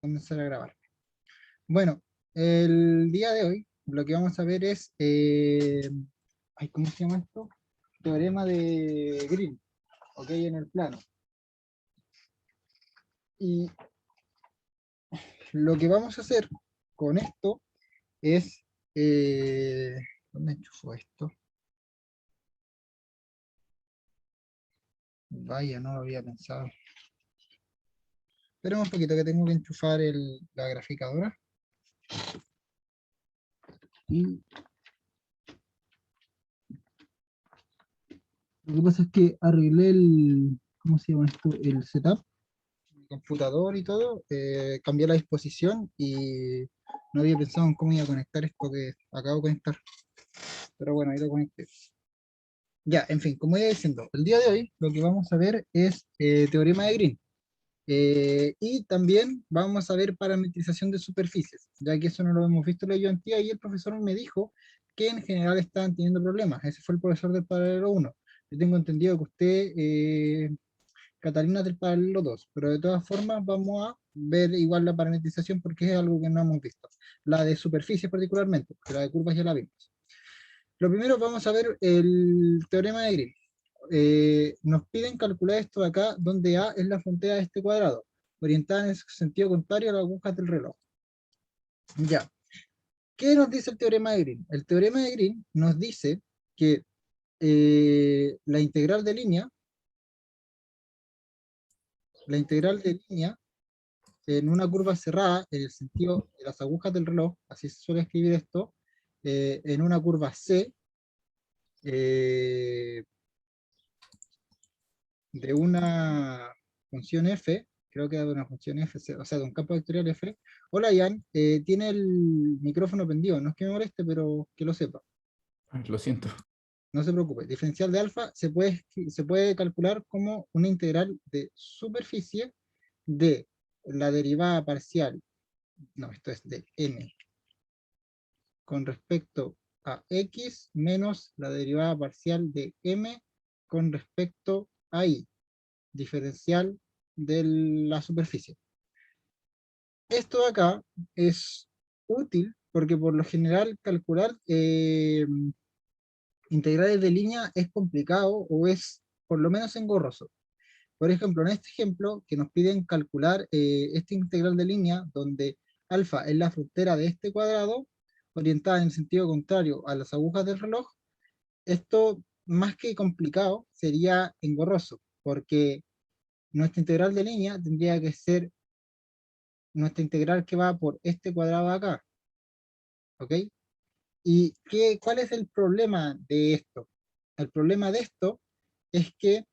comenzar a grabar. Bueno, el día de hoy lo que vamos a ver es, ¿cómo se llama esto? Teorema de Green, ok, en el plano. Y lo que vamos a hacer con esto es, ¿dónde enchufo esto? Vaya, no lo había pensado. Esperemos un poquito que tengo que enchufar la graficadora. Y lo que pasa es que arreglé ¿cómo se llama esto? El setup, el computador y todo, cambié la disposición y no había pensado en cómo iba a conectar esto que acabo de conectar. Pero bueno, ahí lo conecté. Ya, en fin, como iba diciendo, el día de hoy lo que vamos a ver es teorema de Green. Y también vamos a ver parametrización de superficies, ya que eso no lo hemos visto la ayudantía y el profesor me dijo que en general estaban teniendo problemas. Ese fue el profesor del paralelo 1. Yo tengo entendido que usted, Catalina, es del paralelo 2, pero de todas formas vamos a ver igual la parametrización porque es algo que no hemos visto. La de superficies particularmente, porque la de curvas ya la vimos. Lo primero vamos a ver el teorema de Green. Nos piden calcular esto de acá, donde A es la frontera de este cuadrado, orientada en el sentido contrario a las agujas del reloj. Ya. ¿Qué nos dice el teorema de Green? El teorema de Green nos dice que la integral de línea en una curva cerrada, en el sentido de las agujas del reloj, así se suele escribir esto, en una curva C, eh, de una función f, creo que de una función f, o sea, de un campo vectorial f. Hola, Ian, tiene el micrófono prendido, no es que me moleste, pero que lo sepa. Lo siento. No se preocupe, diferencial de alfa se puede calcular como una integral de superficie de la derivada parcial, no, esto es de n, con respecto a x menos la derivada parcial de m con respecto a y, diferencial de la superficie. Esto de acá es útil porque por lo general calcular integrales de línea es complicado o es por lo menos engorroso. Por ejemplo, en este ejemplo que nos piden calcular este integral de línea donde alfa es la frontera de este cuadrado orientada en sentido contrario a las agujas del reloj, esto más que complicado sería engorroso porque nuestra integral de línea tendría que ser nuestra integral que va por este cuadrado de acá, ¿ok? ¿Y cuál es el problema de esto? El problema de esto es que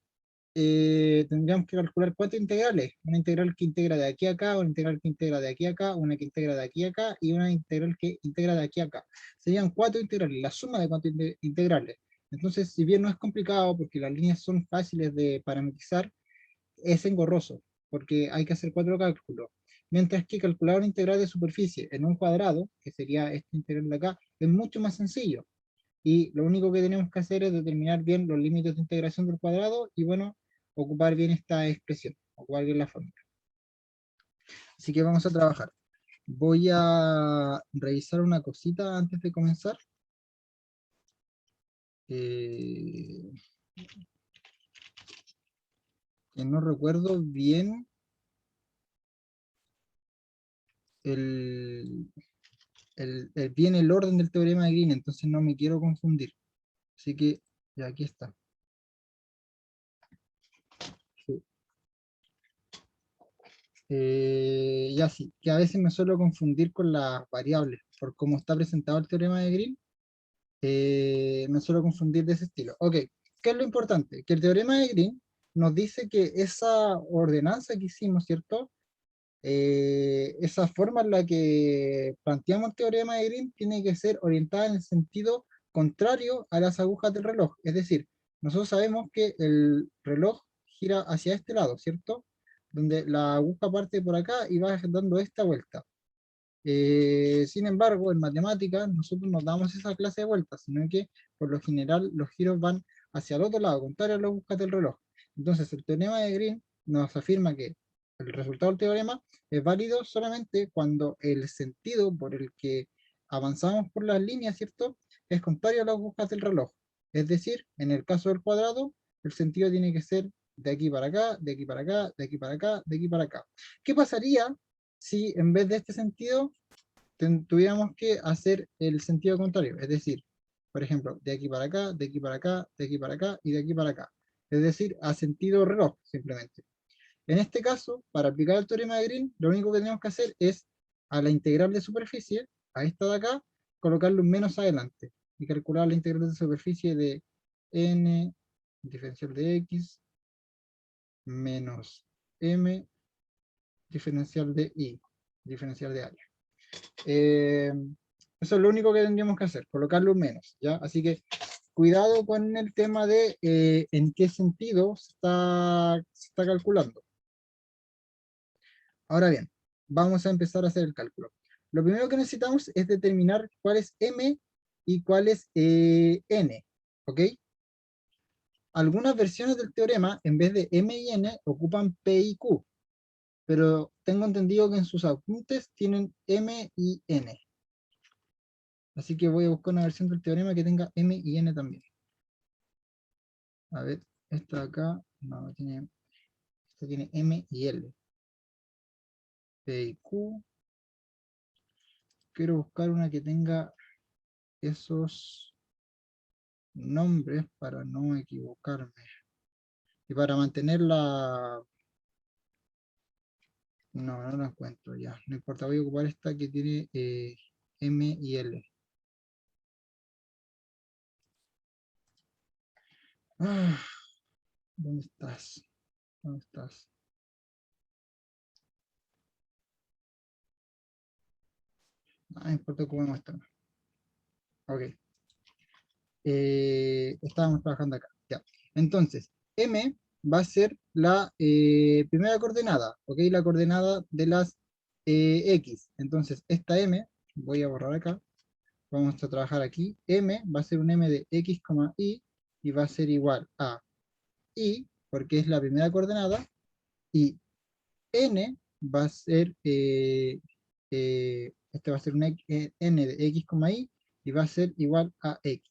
tendríamos que calcular cuatro integrales. Una integral que integra de aquí a acá, una integral que integra de aquí a acá, una que integra de aquí a acá y una integral que integra de aquí a acá. Serían cuatro integrales, la suma de cuatro integrales. Entonces, si bien no es complicado porque las líneas son fáciles de parametrizar, es engorroso, porque hay que hacer cuatro cálculos. Mientras que calcular una integral de superficie en un cuadrado, que sería este integral de acá, es mucho más sencillo. Y lo único que tenemos que hacer es determinar bien los límites de integración del cuadrado y, bueno, ocupar bien esta expresión, ocupar bien la fórmula. Así que vamos a trabajar. Voy a revisar una cosita antes de comenzar. Que no recuerdo bien el, bien el orden del teorema de Green, entonces no me quiero confundir. Así que ya aquí está. Sí. Ya sí, que a veces me suelo confundir con las variables, por cómo está presentado el teorema de Green, me suelo confundir de ese estilo. Ok, ¿qué es lo importante? Que el teorema de Green nos dice que esa ordenanza que hicimos, ¿cierto? Esa forma en la que planteamos el teorema de Green tiene que ser orientada en el sentido contrario a las agujas del reloj. Es decir, nosotros sabemos que el reloj gira hacia este lado, ¿cierto? Donde la aguja parte por acá y va dando esta vuelta. Sin embargo, en matemáticas nosotros nos damos esa clase de vueltas, sino que por lo general los giros van hacia el otro lado, contrario a las agujas del reloj. Entonces el teorema de Green nos afirma que el resultado del teorema es válido solamente cuando el sentido por el que avanzamos por las líneas, ¿cierto?, es contrario a las agujas del reloj. Es decir, en el caso del cuadrado, el sentido tiene que ser de aquí para acá, de aquí para acá, de aquí para acá, de aquí para acá. ¿Qué pasaría si en vez de este sentido tuviéramos que hacer el sentido contrario? Es decir, por ejemplo, de aquí para acá, de aquí para acá, de aquí para acá y de aquí para acá. Es decir, a sentido reloj, simplemente. En este caso, para aplicar el teorema de Green, lo único que tenemos que hacer es a la integral de superficie, a esta de acá, colocarle un menos adelante y calcular la integral de superficie de n diferencial de x menos m diferencial de y, diferencial de área. Eso es lo único que tendríamos que hacer, colocarle un menos, ¿ya? Así que cuidado con el tema de en qué sentido se está calculando. Ahora bien, vamos a empezar a hacer el cálculo. Lo primero que necesitamos es determinar cuál es m y cuál es n, ¿ok? Algunas versiones del teorema, en vez de m y n, ocupan p y q, pero tengo entendido que en sus apuntes tienen m y n. Así que voy a buscar una versión del teorema que tenga m y n también. A ver, esta de acá, no, esta tiene m y l. P y q. Quiero buscar una que tenga esos nombres para no equivocarme. Y para mantenerla... No, no la encuentro ya. No importa, voy a ocupar esta que tiene M y L. Ah, ¿dónde estás? ¿Dónde estás? No importa cómo está. Ok. Estábamos trabajando acá. Ya. Entonces, M va a ser la primera coordenada, ¿ok? La coordenada de las X. Entonces, esta M, voy a borrar acá, vamos a trabajar aquí. M va a ser un M de X, Y va a ser igual a Y, porque es la primera coordenada, y N va a ser, este va a ser un N de X, Y va a ser igual a X.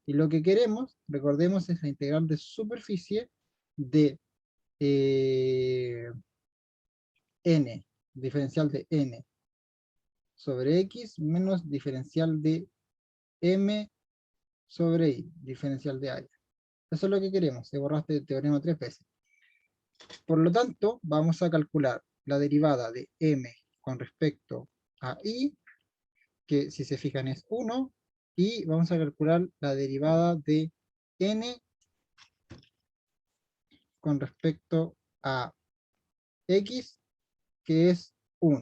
Y lo que queremos, recordemos, es la integral de superficie de N, diferencial de N sobre X menos diferencial de M sobre Y, diferencial de área. Eso es lo que queremos, se borraste el teorema 3 veces. Por lo tanto, vamos a calcular la derivada de M con respecto a Y, que si se fijan es 1, y vamos a calcular la derivada de N con respecto a X, que es 1.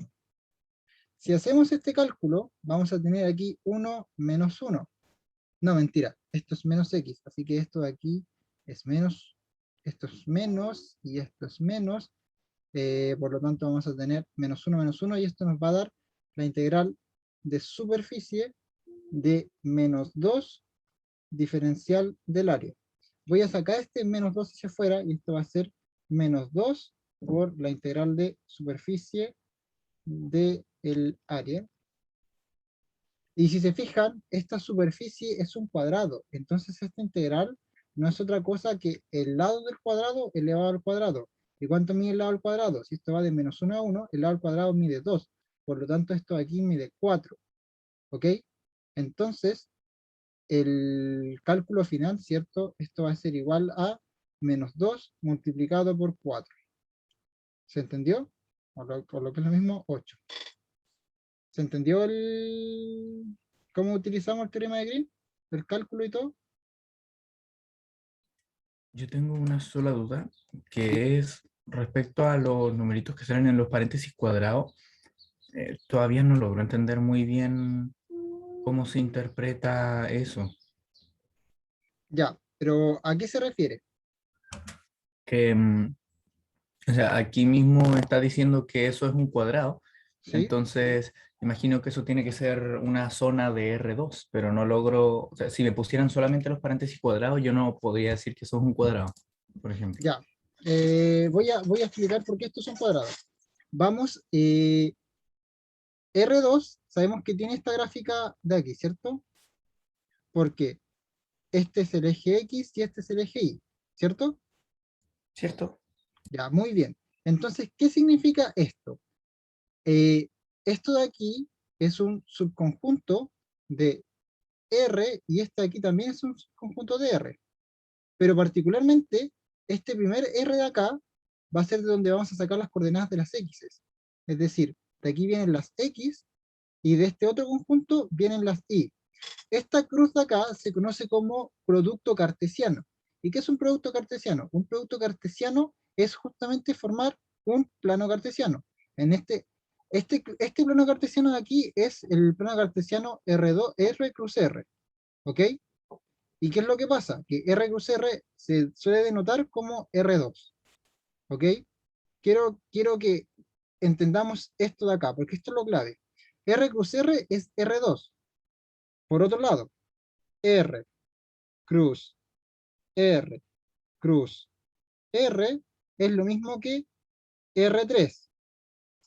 Si hacemos este cálculo, vamos a tener aquí 1 menos 1. No, mentira, esto es menos X, así que esto de aquí es menos, esto es menos, y esto es menos, por lo tanto vamos a tener menos 1, y esto nos va a dar la integral de superficie de menos 2 diferencial del área. Voy a sacar este menos 2 hacia afuera, y esto va a ser menos 2 por la integral de superficie del área. Y si se fijan, esta superficie es un cuadrado, entonces esta integral no es otra cosa que el lado del cuadrado elevado al cuadrado. ¿Y cuánto mide el lado al cuadrado? Si esto va de menos 1 a 1, el lado al cuadrado mide 2, por lo tanto esto aquí mide 4, ¿ok? Entonces, el cálculo final, ¿cierto? Esto va a ser igual a menos 2 multiplicado por 4. ¿Se entendió? Por lo que es lo mismo, 8. ¿Se entendió cómo utilizamos el teorema de Green? El cálculo y todo. Yo tengo una sola duda, que es respecto a los numeritos que salen en los paréntesis cuadrados. Todavía no logro entender muy bien cómo se interpreta eso. Ya, pero ¿a qué se refiere? Que, o sea, aquí mismo está diciendo que eso es un cuadrado, ¿Sí? entonces imagino que eso tiene que ser una zona de R2, pero no logro, o sea, si me pusieran solamente los paréntesis cuadrados, yo no podría decir que eso es un cuadrado, por ejemplo. Ya. Voy a explicar por qué estos son cuadrados. Vamos, R2, sabemos que tiene esta gráfica de aquí, ¿cierto? Porque este es el eje X y este es el eje Y, ¿cierto? ¿Cierto? Ya, muy bien. Entonces, ¿qué significa esto? Esto de aquí es un subconjunto de R y este de aquí también es un subconjunto de R. Pero particularmente, este primer R de acá va a ser de donde vamos a sacar las coordenadas de las X. Es decir, de aquí vienen las X y de este otro conjunto vienen las Y. Esta cruz de acá se conoce como producto cartesiano. ¿Y qué es un producto cartesiano? Un producto cartesiano es justamente formar un plano cartesiano. En este plano cartesiano de aquí es el plano cartesiano R2, R cruz R. ¿Ok? ¿Y qué es lo que pasa? Que R cruz R se suele denotar como R2. ¿Ok? Quiero que entendamos esto de acá, porque esto es lo clave. R cruz R es R2. Por otro lado, R cruz R cruz R es lo mismo que R3.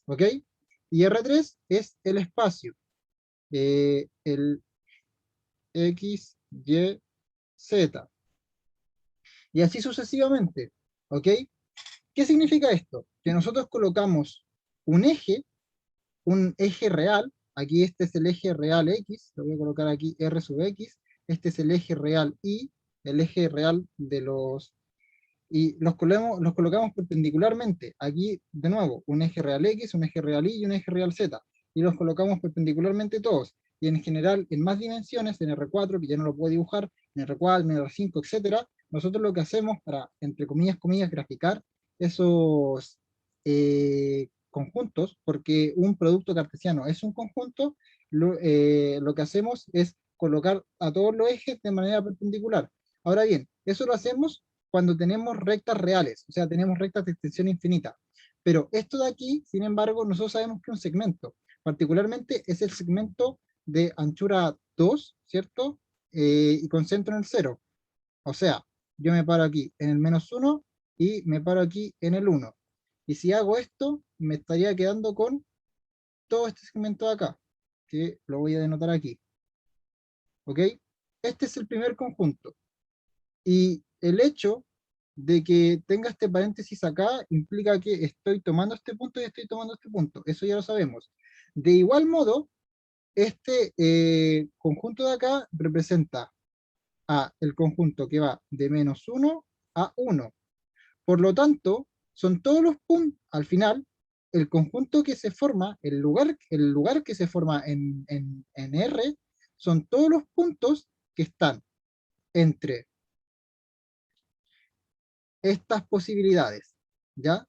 ¿Ok? Y R3 es el espacio, el X, Y, Z. Y así sucesivamente. ¿Ok? ¿Qué significa esto? Que nosotros colocamos un eje real, aquí este es el eje real X, lo voy a colocar aquí R sub X, este es el eje real Y, el eje real de y los colocamos perpendicularmente. Aquí, de nuevo, un eje real X, un eje real Y y un eje real Z. Y los colocamos perpendicularmente todos. Y en general, en más dimensiones, en R4, que ya no lo puedo dibujar, en R4, en R5, etcétera, nosotros lo que hacemos para, entre comillas, graficar esos conjuntos, porque un producto cartesiano es un conjunto, lo que hacemos es colocar a todos los ejes de manera perpendicular. Ahora bien, eso lo hacemos cuando tenemos rectas reales, o sea, tenemos rectas de extensión infinita. Pero esto de aquí, sin embargo, nosotros sabemos que es un segmento. Particularmente es el segmento de anchura 2, ¿cierto? Y con centro en el 0. O sea, yo me paro aquí en el -1 y me paro aquí en el 1. Y si hago esto, me estaría quedando con todo este segmento de acá, que lo voy a denotar aquí. ¿Ok? Este es el primer conjunto. Y el hecho de que tenga este paréntesis acá implica que estoy tomando este punto y estoy tomando este punto. Eso ya lo sabemos. De igual modo, este conjunto de acá representa a el conjunto que va de -1 a 1. Por lo tanto, son todos los puntos, al final, el conjunto que se forma, el lugar que se forma en R, son todos los puntos que están entre estas posibilidades, ¿ya?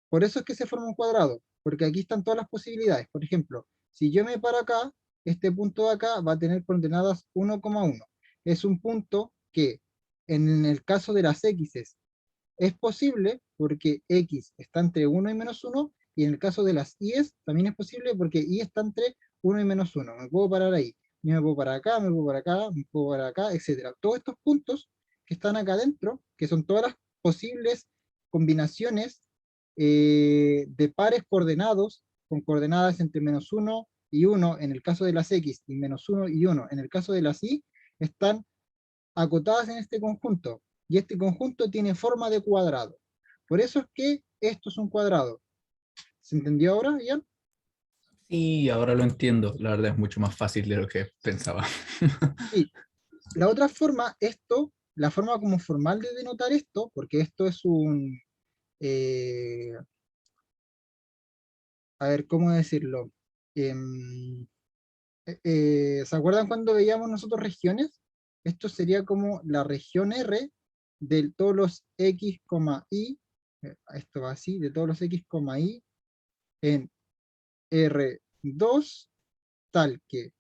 Por eso es que se forma un cuadrado, porque aquí están todas las posibilidades. Por ejemplo, si yo me paro acá, este punto de acá va a tener coordenadas 1,1. Es un punto que en el caso de las x es posible porque x está entre 1 y -1, y en el caso de las y también es posible porque y está entre 1 y -1. Me puedo parar ahí, me puedo parar acá, me puedo parar acá, me puedo parar acá, etc. Todos estos puntos que están acá adentro, que son todas las posibles combinaciones de pares coordenados, con coordenadas entre -1 y 1 en el caso de las x, y -1 y 1 en el caso de las y, están acotadas en este conjunto, y este conjunto tiene forma de cuadrado. Por eso es que esto es un cuadrado. ¿Se entendió ahora, Ian? Sí, ahora lo entiendo. La verdad es mucho más fácil de lo que pensaba. Sí. La otra forma, la forma como formal de denotar esto, porque esto es eh, a ver, ¿cómo decirlo? Em, ¿Se acuerdan cuando veíamos nosotros regiones? Esto sería como la región R de todos los x, y, esto va así, de todos los x, y en R2, tal que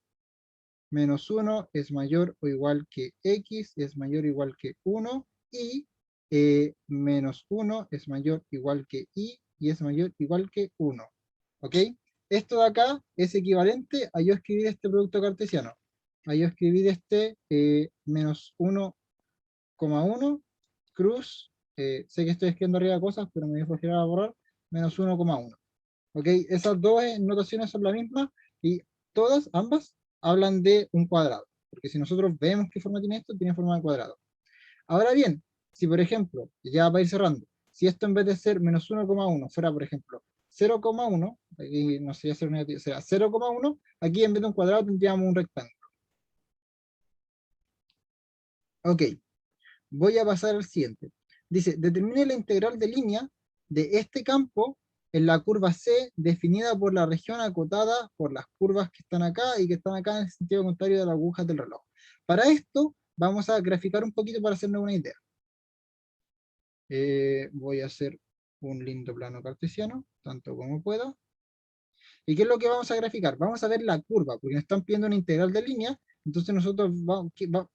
-1 es mayor o igual que x es mayor o igual que 1, y -1 es mayor o igual que y es mayor o igual que 1. ¿Ok? Esto de acá es equivalente a yo escribir este producto cartesiano. A yo escribir este -1,1 cruz, sé que estoy escribiendo arriba cosas, pero me voy a borrar, -1,1. ¿Ok? Esas dos notaciones son la misma y todas, ambas, hablan de un cuadrado. Porque si nosotros vemos qué forma tiene esto, tiene forma de cuadrado. Ahora bien, si por ejemplo, ya para ir cerrando, si esto en vez de ser menos 1,1 fuera, por ejemplo, 0,1, aquí no sería 0 negativo, será 0,1, aquí en vez de un cuadrado tendríamos un rectángulo. Ok, voy a pasar al siguiente. Dice, determine la integral de línea de este campo en la curva C definida por la región acotada por las curvas que están acá y que están acá en el sentido contrario de las agujas del reloj. Para esto, vamos a graficar un poquito para hacernos una idea. Voy a hacer un lindo plano cartesiano, tanto como pueda. ¿Y qué es lo que vamos a graficar? Vamos a ver la curva, porque nos están pidiendo una integral de línea, entonces nosotros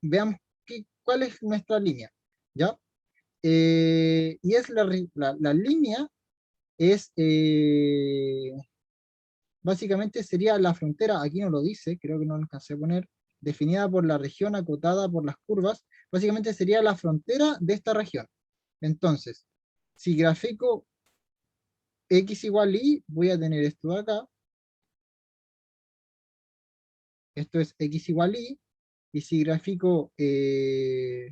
veamos cuál es nuestra línea, ¿ya? Y es la línea, es básicamente sería la frontera, aquí no lo dice, creo que no lo alcancé a poner, definida por la región acotada por las curvas, básicamente sería la frontera de esta región. Entonces, si grafico x igual y, voy a tener esto de acá, esto es x igual y si grafico y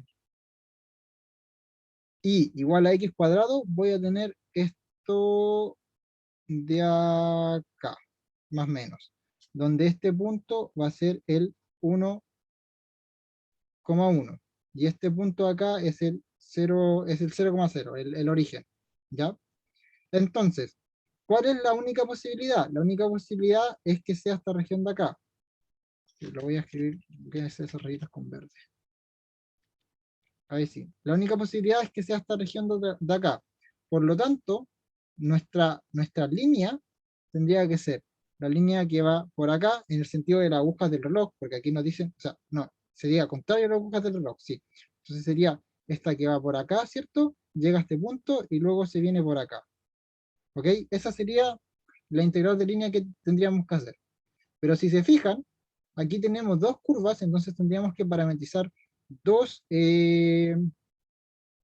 igual a x cuadrado, voy a tener esto de acá, más o menos, donde este punto va a ser el 1,1 y este punto acá es el 0, es el 0,0, el origen, ¿ya? Entonces, ¿cuál es la única posibilidad? La única posibilidad es que sea esta región de acá. Lo voy a escribir, voy a hacer esas rayitas con verde. Ahí sí. La única posibilidad es que sea esta región de acá. Por lo tanto, nuestra línea tendría que ser la línea que va por acá en el sentido de las agujas del reloj, porque aquí nos dicen, o sea, no, sería contrario a las agujas del reloj, sí. Entonces sería esta que va por acá, ¿cierto? Llega a este punto y luego se viene por acá. ¿Ok? Esa sería la integral de línea que tendríamos que hacer. Pero si se fijan, aquí tenemos dos curvas, entonces tendríamos que parametrizar dos,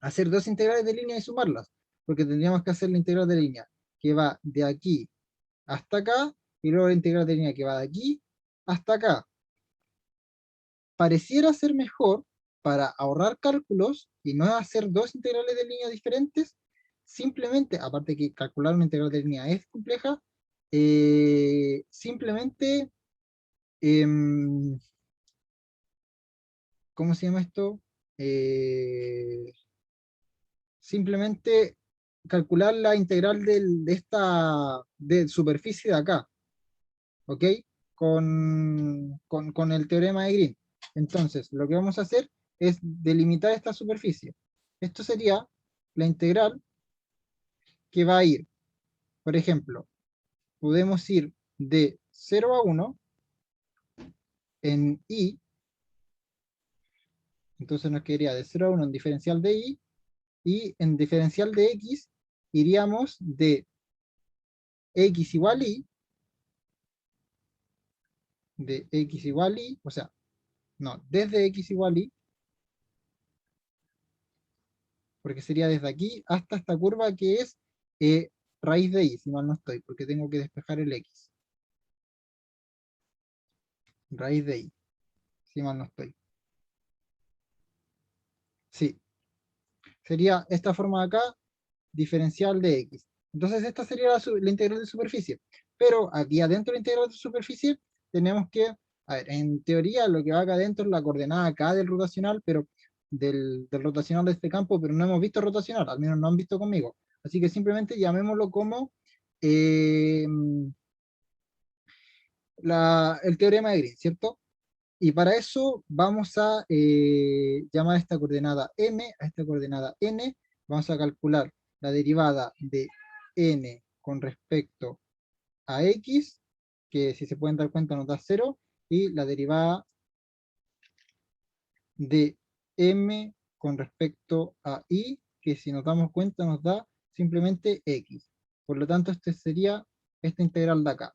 hacer dos integrales de línea y sumarlas, porque tendríamos que hacer la integral de línea que va de aquí hasta acá, y luego la integral de línea que va de aquí hasta acá. Pareciera ser mejor para ahorrar cálculos y no hacer dos integrales de línea diferentes, simplemente, aparte que calcular una integral de línea es compleja, simplemente, em, ¿cómo se llama esto? Eh, Simplemente calcular la integral de esta de superficie de acá, ¿ok? Con el teorema de Green. Entonces, lo que vamos a hacer es delimitar esta superficie. Esto sería la integral que va a ir, por ejemplo, podemos ir de 0 a 1 en y, entonces nos quedaría de 0 a 1 en diferencial de y en diferencial de x iríamos de x igual y, de x igual y, o sea, no, desde x igual y, porque sería desde aquí hasta esta curva que es raíz de y, si mal no estoy, porque tengo que despejar el x. Raíz de y, si mal no estoy. Sí, sería esta forma de acá, diferencial de x. Entonces esta sería la integral de superficie. Pero aquí adentro de la integral de superficie tenemos que, a ver, en teoría lo que va acá adentro es la coordenada acá del rotacional, pero del rotacional de este campo, pero no hemos visto rotacional, al menos no han visto conmigo. Así que simplemente llamémoslo como eh, el teorema de Green, ¿cierto? Y para eso vamos a llamar a esta coordenada m, a esta coordenada n, vamos a calcular la derivada de n con respecto a x, que si se pueden dar cuenta nos da 0, y la derivada de m con respecto a y, que si nos damos cuenta nos da simplemente x. Por lo tanto, este sería esta integral de acá.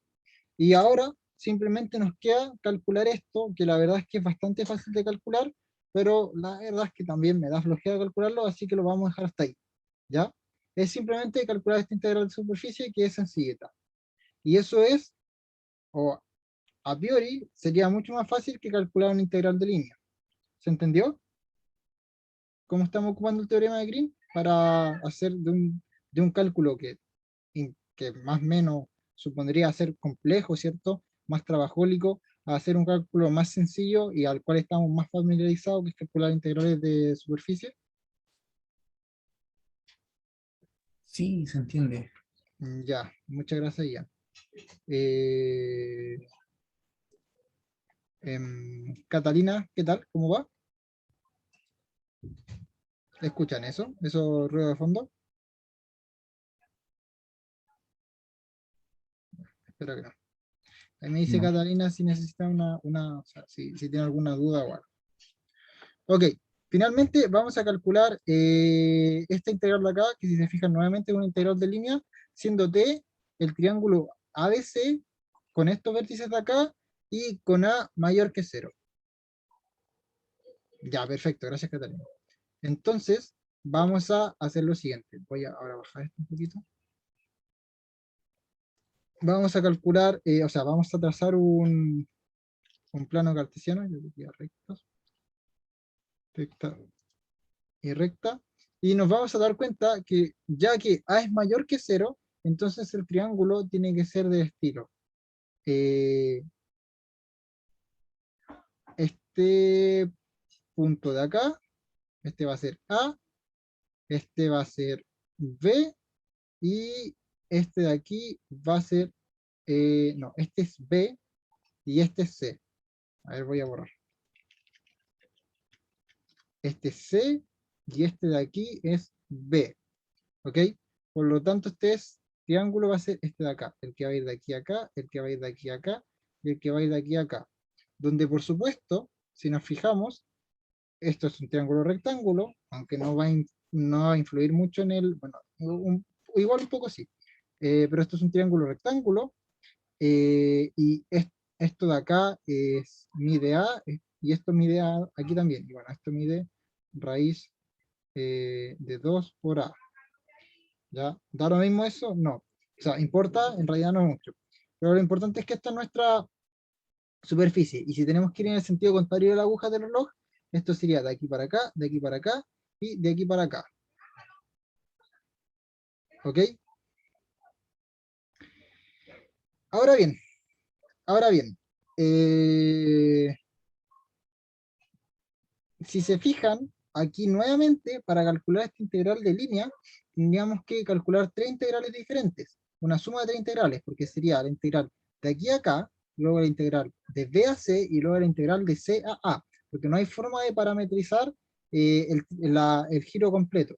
Y ahora simplemente nos queda calcular esto, que la verdad es que es bastante fácil de calcular, pero la verdad es que también me da flojera calcularlo, así que lo vamos a dejar hasta ahí. ¿Ya? Es simplemente calcular esta integral de superficie que es sencillita. Y eso es, o a priori, sería mucho más fácil que calcular una integral de línea. ¿Se entendió? ¿Cómo estamos ocupando el teorema de Green? Para hacer de un cálculo que más o menos supondría ser complejo, ¿cierto? Más trabajólico, a hacer un cálculo más sencillo y al cual estamos más familiarizados, que es calcular integrales de superficie. Sí, se entiende. Ya, muchas gracias, ya. Eh, Catalina, ¿qué tal? ¿Cómo va? ¿Escuchan eso? ¿Eso ruido de fondo? Espero que no. Ahí me dice No. Catalina si necesita o sea, si tiene alguna duda o algo. Ok, finalmente vamos a calcular esta integral de acá, que si se fijan nuevamente es una integral de línea, siendo T el triángulo ABC con estos vértices de acá y con A mayor que 0. Ya, perfecto, gracias Catalina. Entonces, vamos a hacer lo siguiente. Voy a ahora bajar esto un poquito. Vamos a calcular, o sea, vamos a trazar un plano cartesiano, yo diría rectos, recta y recta, y nos vamos a dar cuenta que ya que A es mayor que 0, entonces el triángulo tiene que ser de estilo. eh, este punto de acá, este va a ser A, este va a ser B, y este de aquí va a ser, no, este es B y este es C. A ver, voy a borrar. Este es C y este de aquí es B. ¿Ok? Por lo tanto, triángulo va a ser este de acá, el que va a ir de aquí a acá, el que va a ir de aquí a acá, y el que va a ir de aquí a acá. Donde, por supuesto, si nos fijamos, esto es un triángulo rectángulo, aunque no va a influir mucho en el, bueno, igual un poco sí, pero esto es un triángulo rectángulo, y esto de acá mide A, y esto mide A aquí también, y bueno, esto mide raíz de 2 por A. ¿Ya? ¿Da lo mismo eso? No. O sea, importa, en realidad no mucho. Pero lo importante es que esta es nuestra superficie. Y si tenemos que ir en el sentido contrario de la aguja del reloj, esto sería de aquí para acá, de aquí para acá y de aquí para acá. ¿Ok? Ahora bien, ahora bien. eh, si se fijan, aquí nuevamente, para calcular esta integral de línea, tendríamos que calcular tres integrales diferentes. Una suma de tres integrales, porque sería la integral de aquí a acá, luego la integral de B a C y luego la integral de C a A, porque no hay forma de parametrizar el giro completo.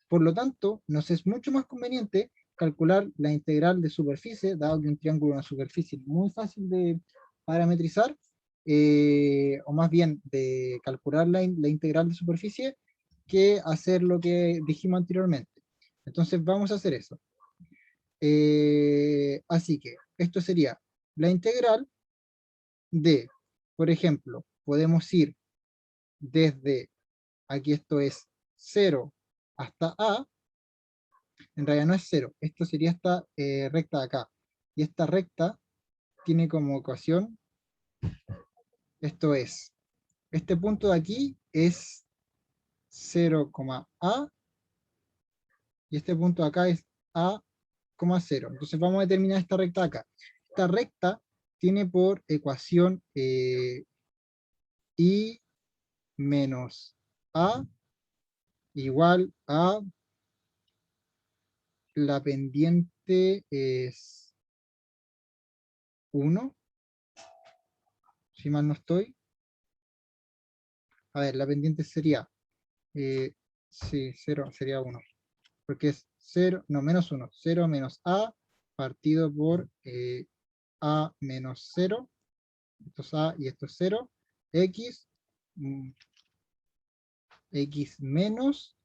Por lo tanto, nos es mucho más conveniente calcular la integral de superficie, dado que un triángulo es una superficie muy fácil de parametrizar, o más bien de calcular la integral de superficie, que hacer lo que dijimos anteriormente. Entonces vamos a hacer eso. Así que esto sería la integral de, por ejemplo, podemos ir desde, aquí esto es 0 hasta A, en realidad no es 0, esto sería esta recta de acá. Y esta recta tiene como ecuación, esto es, este punto de aquí es 0, A, y este punto de acá es A, 0. Entonces vamos a determinar esta recta de acá. Esta recta tiene por ecuación I menos A igual a la pendiente es 1, si mal no estoy. A ver, la pendiente sería, sí, 0 sería 1, porque es 0, no, menos 1, 0 menos A partido por A menos 0, esto es A y esto es 0, X, X menos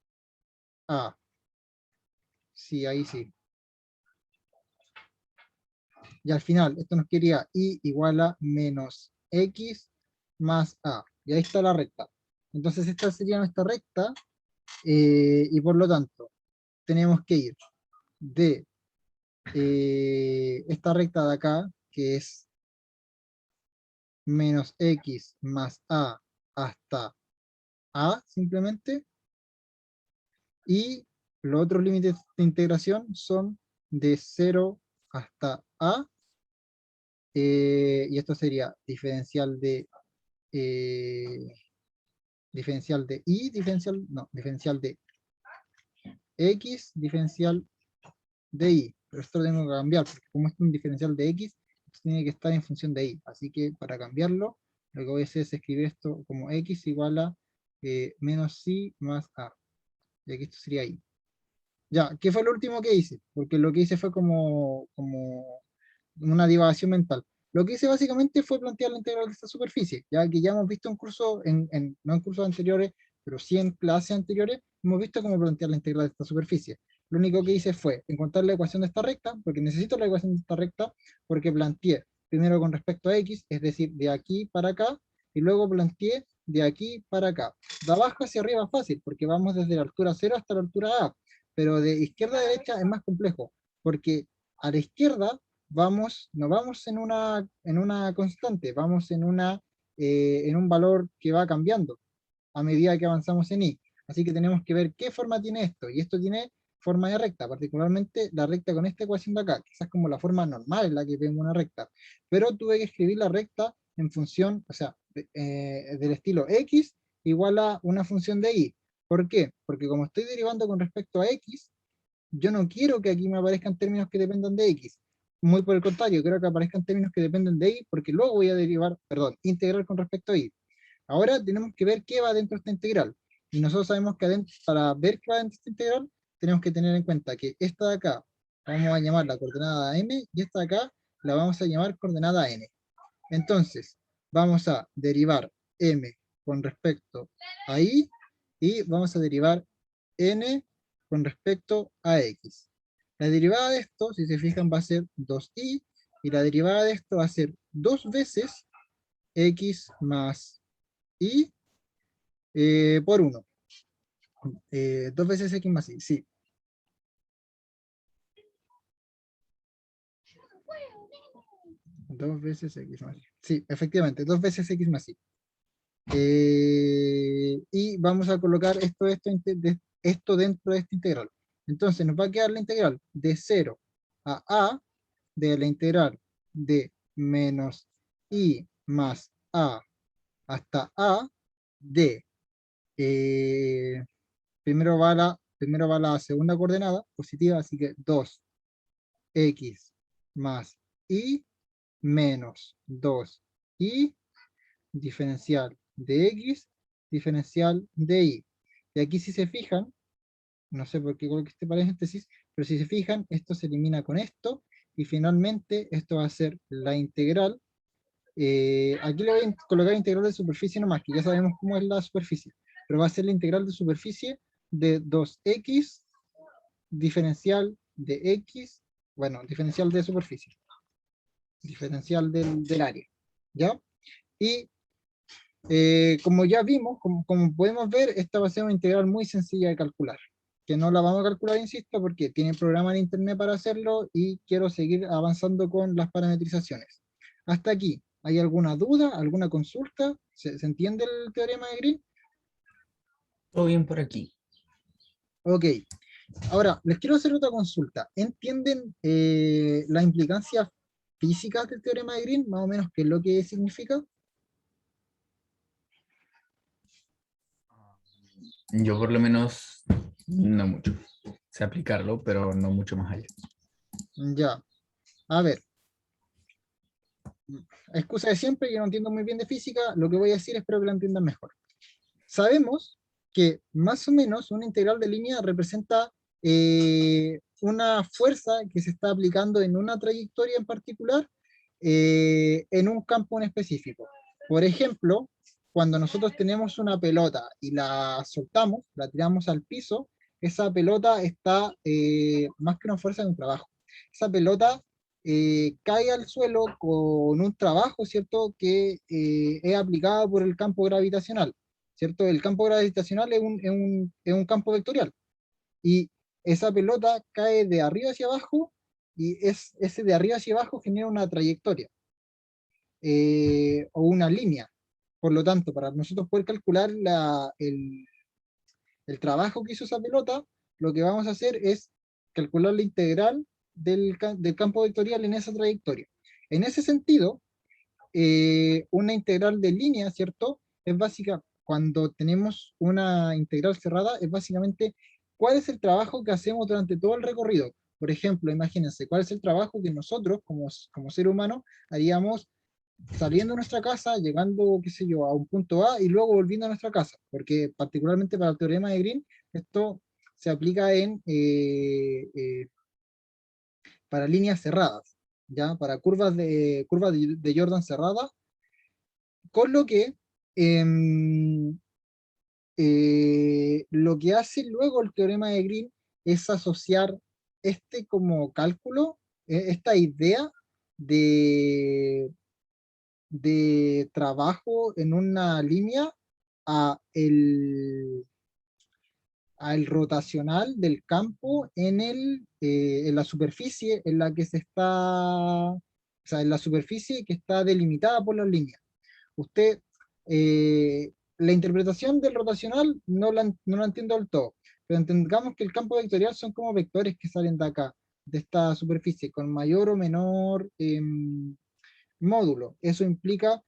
A, sí, ahí sí. Y al final, esto nos quería Y igual a menos X más A, y ahí está la recta. Entonces esta sería nuestra recta, y por lo tanto, tenemos que ir de esta recta de acá, que es menos x más a hasta a simplemente, y los otros límites de integración son de 0 hasta a, y esto sería eh, diferencial de y, diferencial de x, diferencial de y. Pero esto lo tengo que cambiar, porque como es un diferencial de x, esto tiene que estar en función de y. Así que para cambiarlo, lo que voy a hacer es escribir esto como x igual a menos y más a. Y aquí esto sería y. Ya, ¿qué fue lo último que hice? Porque lo que hice fue como una divagación mental. Lo que hice básicamente fue plantear la integral de esta superficie, ya que ya hemos visto en cursos, no en cursos anteriores, pero sí en clases anteriores, hemos visto cómo plantear la integral de esta superficie. Lo único que hice fue encontrar la ecuación de esta recta, porque necesito la ecuación de esta recta, porque planteé primero con respecto a x, es decir, de aquí para acá, y luego planteé de aquí para acá. De abajo hacia arriba es fácil, porque vamos desde la altura 0 hasta la altura a, pero de izquierda a derecha es más complejo, porque a la izquierda no vamos en una constante, vamos en un valor que va cambiando a medida que avanzamos en y. Así que tenemos que ver qué forma tiene esto, y esto tiene forma de recta, particularmente la recta con esta ecuación de acá, quizás como la forma normal en la que vemos una recta, pero tuve que escribir la recta en función, o sea, del estilo x igual a una función de y. ¿Por qué? Porque como estoy derivando con respecto a x, yo no quiero que aquí me aparezcan términos que dependan de x. Muy por el contrario, quiero que aparezcan términos que dependen de y, porque luego voy a integrar con respecto a y. Ahora tenemos que ver qué va dentro de esta integral. Y nosotros sabemos que para ver qué va dentro de esta integral, tenemos que tener en cuenta que esta de acá vamos a llamar la coordenada m, y esta de acá la vamos a llamar coordenada n. Entonces, vamos a derivar m con respecto a y vamos a derivar n con respecto a x. La derivada de esto, si se fijan, va a ser 2i, y la derivada de esto va a ser 2 veces x más y por 1. 2 veces x más y, sí. Dos veces x más y. Sí, efectivamente, 2 veces x más y. Y vamos a colocar esto dentro de esta integral. Entonces nos va a quedar la integral de 0 a de la integral de menos i más a hasta a de, primero va la segunda coordenada positiva, así que 2x más y menos 2y diferencial de x, diferencial de y. Y aquí si se fijan, no sé por qué coloqué este paréntesis, pero si se fijan, esto se elimina con esto, y finalmente esto va a ser la integral. Aquí le voy a colocar integral de superficie nomás, que ya sabemos cómo es la superficie, pero va a ser la integral de superficie de 2x diferencial de x, bueno, diferencial de superficie, diferencial del área, ¿ya? Y como ya vimos, como podemos ver, esta va a ser una integral muy sencilla de calcular, que no la vamos a calcular, insisto, porque tiene programa en internet para hacerlo y quiero seguir avanzando con las parametrizaciones. Hasta aquí, ¿hay alguna duda, alguna consulta? ¿Se entiende el teorema de Green? Todo bien por aquí. Ok, ahora les quiero hacer otra consulta. ¿Entienden las implicancias físicas del teorema de Green? Más o menos, ¿qué es lo que significa? Yo por lo menos no mucho. Sé aplicarlo, pero no mucho más allá. Ya, a ver. Excusa de siempre, yo no entiendo muy bien de física, lo que voy a decir espero que lo entiendan mejor. Sabemos que más o menos una integral de línea representa una fuerza que se está aplicando en una trayectoria en particular en un campo en específico. Por ejemplo, cuando nosotros tenemos una pelota y la soltamos, la tiramos al piso, esa pelota está más que una fuerza de un trabajo. Esa pelota cae al suelo con un trabajo, ¿cierto?, que es aplicado por el campo gravitacional, ¿cierto? El campo gravitacional es un campo vectorial, y esa pelota cae de arriba hacia abajo y ese de arriba hacia abajo genera una trayectoria, o una línea. Por lo tanto, para nosotros poder calcular el trabajo que hizo esa pelota, lo que vamos a hacer es calcular la integral del campo vectorial en esa trayectoria. En ese sentido, una integral de línea, ¿cierto? Es básica, cuando tenemos una integral cerrada, es básicamente cuál es el trabajo que hacemos durante todo el recorrido. Por ejemplo, imagínense, cuál es el trabajo que nosotros, como ser humano, haríamos saliendo de nuestra casa, llegando, qué sé yo, a un punto A y luego volviendo a nuestra casa, porque particularmente para el teorema de Green, esto se aplica para líneas cerradas, ¿ya? Para curvas de Jordan cerradas, con em, lo que hace luego el teorema de Green es asociar este como cálculo, esta idea de, de trabajo en una línea a al rotacional del campo en la superficie en la que o sea, en la superficie que está delimitada por las líneas. Usted, la interpretación del rotacional no la entiendo del todo, pero entendamos que el campo vectorial son como vectores que salen de acá, de esta superficie, con mayor o menor módulo. Eso implica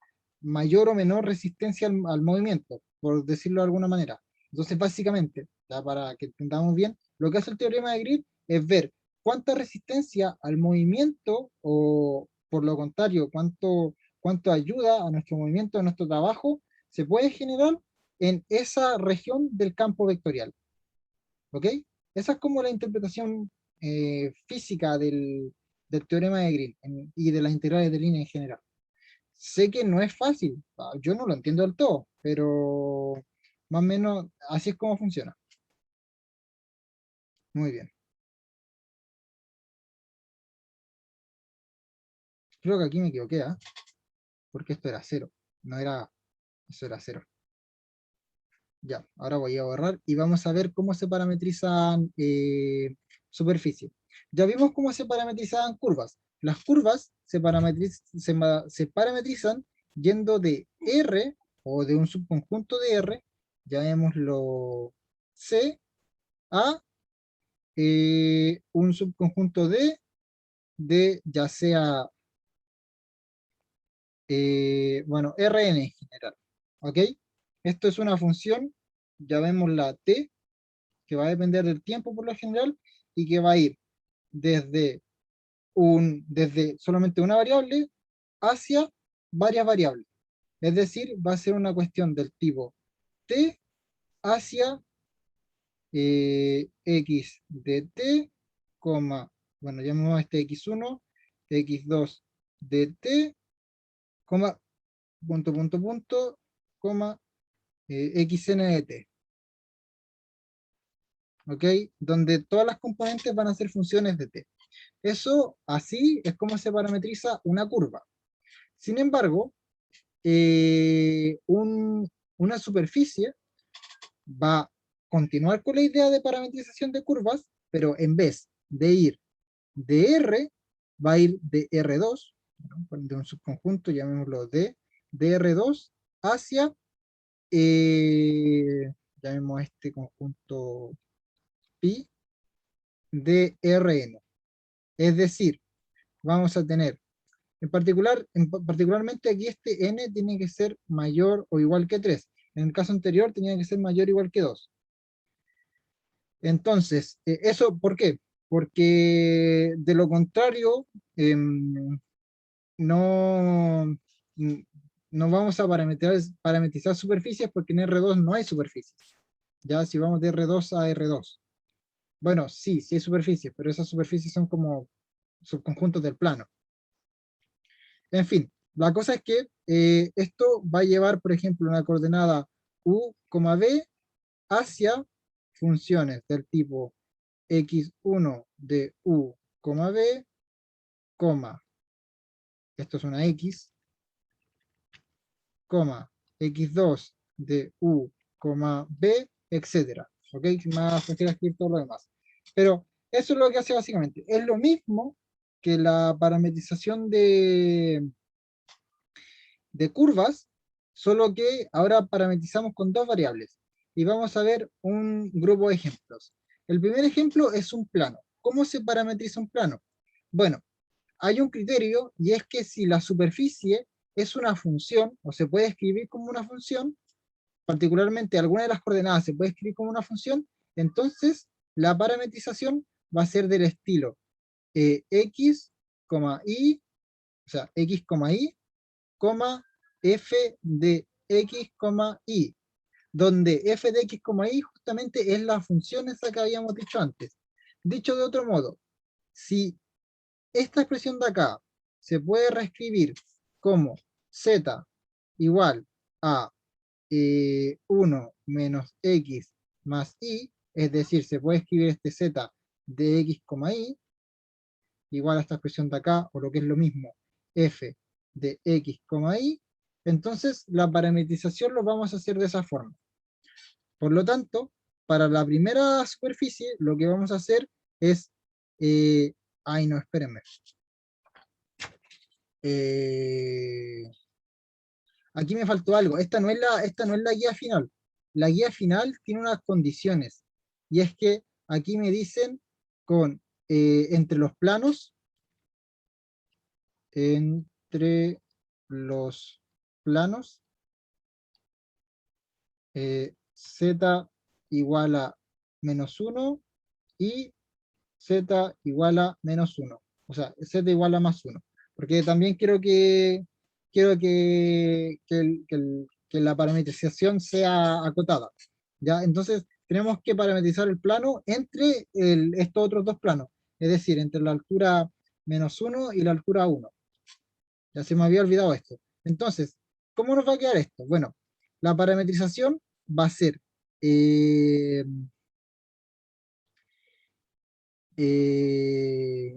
mayor o menor resistencia al movimiento, por decirlo de alguna manera. Entonces, básicamente, ya para que entendamos bien, lo que hace el teorema de Green es ver cuánta resistencia al movimiento, o por lo contrario, cuánto ayuda a nuestro movimiento, a nuestro trabajo, se puede generar en esa región del campo vectorial. ¿Ok? Esa es como la interpretación física del teorema de Green y de las integrales de línea en general. Sé que no es fácil, yo no lo entiendo del todo, pero más o menos así es como funciona. Muy bien. Creo que aquí me equivoqué, ¿ah? Porque esto era cero, no era, eso era cero. Ya, ahora voy a borrar y vamos a ver cómo se parametrizan superficies. Ya vimos cómo se parametrizaban curvas. Las curvas se parametrizan yendo de R, o de un subconjunto de R, llamémoslo C, a un subconjunto de ya sea, bueno, Rn en general. ¿Ok? Esto es una función, llamémosla T, que va a depender del tiempo por lo general, y que va a ir desde, desde solamente una variable hacia varias variables. Es decir, va a ser una cuestión del tipo t hacia x de t, coma, bueno, llamamos este x1, x2 de t, coma, punto, punto, punto, coma, xn de t. ¿Ok? Donde todas las componentes van a ser funciones de t. Eso, así es como se parametriza una curva. Sin embargo, una superficie va a continuar con la idea de parametrización de curvas, pero en vez de ir de R, va a ir de R2, ¿no? De un subconjunto, llamémoslo de R2, hacia, llamemos este conjunto pi, de Rn. Es decir, vamos a tener particularmente aquí este n tiene que ser mayor o igual que 3. En el caso anterior tenía que ser mayor o igual que 2. Entonces, ¿eso por qué? Porque de lo contrario, no, no vamos a parametrizar superficies, porque en R2 no hay superficies. Ya si vamos de R2 a R2. Bueno, sí hay superficies, pero esas superficies son como subconjuntos del plano. En fin, la cosa es que esto va a llevar, por ejemplo, una coordenada u, b hacia funciones del tipo x1 de u, b, coma, esto es una x, coma, x2 de u, b, etcétera. ¿Ok? Más fácil escribir todo lo demás. Pero eso es lo que hace básicamente. Es lo mismo que la parametrización de curvas, solo que ahora parametrizamos con dos variables. Y vamos a ver un grupo de ejemplos. El primer ejemplo es un plano. ¿Cómo se parametriza un plano? Bueno, hay un criterio y es que si la superficie es una función o se puede escribir como una función, particularmente alguna de las coordenadas se puede escribir como una función, entonces la parametrización va a ser del estilo x, y, o sea, x, y, f de x, y, donde f de x, y justamente es la función esa que habíamos dicho antes. Dicho de otro modo, si esta expresión de acá se puede reescribir como z igual a 1 menos x más y, es decir, se puede escribir este z de x, y, igual a esta expresión de acá, o lo que es lo mismo, f de x, y, entonces la parametrización lo vamos a hacer de esa forma. Por lo tanto, para la primera superficie, lo que vamos a hacer es, ay no, espérenme, eh, aquí me faltó algo, esta no es la guía final. La guía final tiene unas condiciones, y es que aquí me dicen con entre los planos, entre los planos, z igual a menos 1 y z igual a menos 1. O sea, z igual a más 1. Porque también quiero que la parametrización sea acotada. ¿Ya? Entonces, tenemos que parametrizar el plano entre estos otros dos planos. Es decir, entre la altura menos 1 y la altura 1. Ya se me había olvidado esto. Entonces, ¿cómo nos va a quedar esto? Bueno, la parametrización va a ser eh, eh,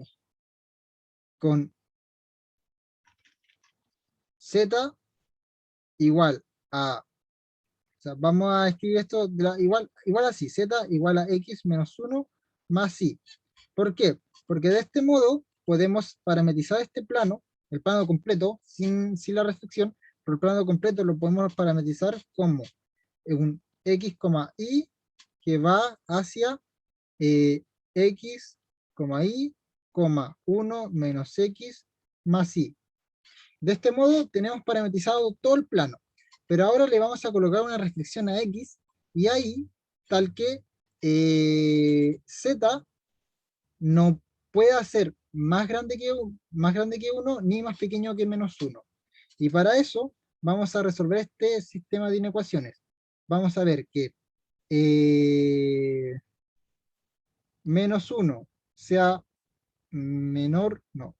con z igual a, o sea, vamos a escribir esto igual así, z igual a x menos 1 más y. ¿Por qué? Porque de este modo podemos parametrizar este plano, el plano completo, sin la restricción, pero el plano completo lo podemos parametrizar como un x, y que va hacia x, y, 1 menos x más y. De este modo tenemos parametrizado todo el plano, pero ahora le vamos a colocar una restricción a x y a y, tal que z no pueda ser más grande que 1 ni más pequeño que menos 1. Y para eso vamos a resolver este sistema de inecuaciones. Vamos a ver que menos 1 sea menor, no,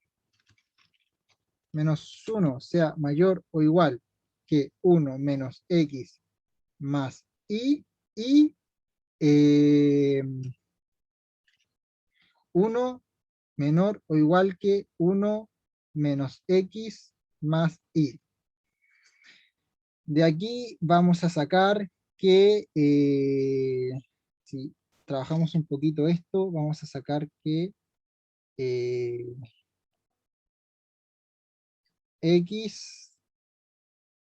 menos 1 sea mayor o igual que 1 menos x más y 1 menor o igual que 1 menos x más y. De aquí vamos a sacar que, si trabajamos un poquito esto, vamos a sacar que eh, x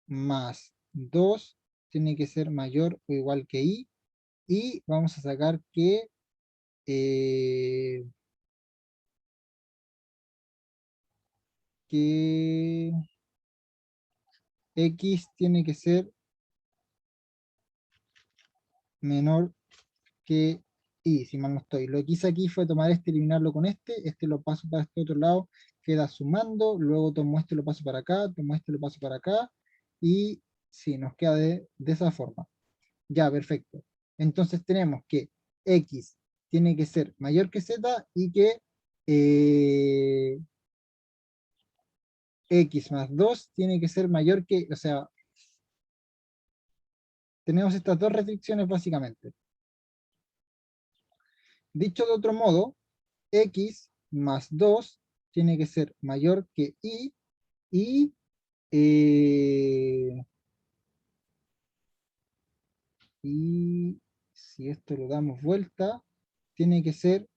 más 2 tiene que ser mayor o igual que y vamos a sacar eh, que x tiene que ser menor que y, si mal no estoy. Lo que hice aquí fue tomar este, eliminarlo con este lo paso para este otro lado, queda sumando, luego tomo este, lo paso para acá, tomo este, lo paso para acá, y sí, nos queda de esa forma. Ya, perfecto. Entonces tenemos que x tiene que ser mayor que z y que x más 2 tiene que ser mayor que, o sea, tenemos estas dos restricciones básicamente. Dicho de otro modo, x más 2 tiene que ser mayor que y eh, y si esto lo damos vuelta, tiene que ser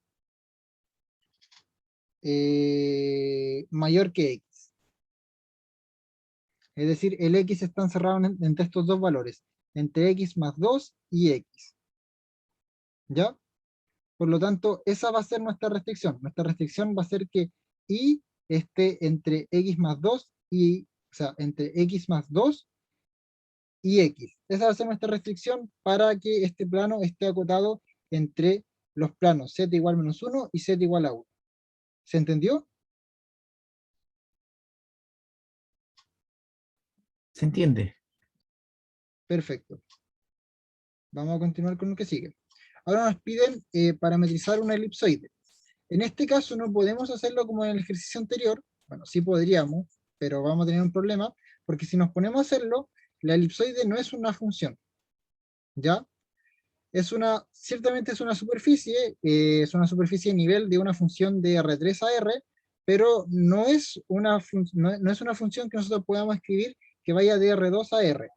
mayor que x. Es decir, el x está encerrado entre estos dos valores, entre x más 2 y x. ¿Ya? Por lo tanto, esa va a ser nuestra restricción. Nuestra restricción va a ser que y esté entre x más 2 y, o sea, entre x más 2 y x. Esa va a ser nuestra restricción para que este plano esté acotado entre los planos z igual menos 1 y z igual a 1. ¿Se entendió? ¿Se entiende? Perfecto. Vamos a continuar con lo que sigue. Ahora nos piden parametrizar una elipsoide. En este caso no podemos hacerlo como en el ejercicio anterior. Bueno, sí podríamos, pero vamos a tener un problema, porque si nos ponemos a hacerlo, la elipsoide no es una función, ¿ya? Ciertamente es una superficie a nivel de una función de R3 a R, pero no es una función que nosotros podamos escribir que vaya de R2 a R.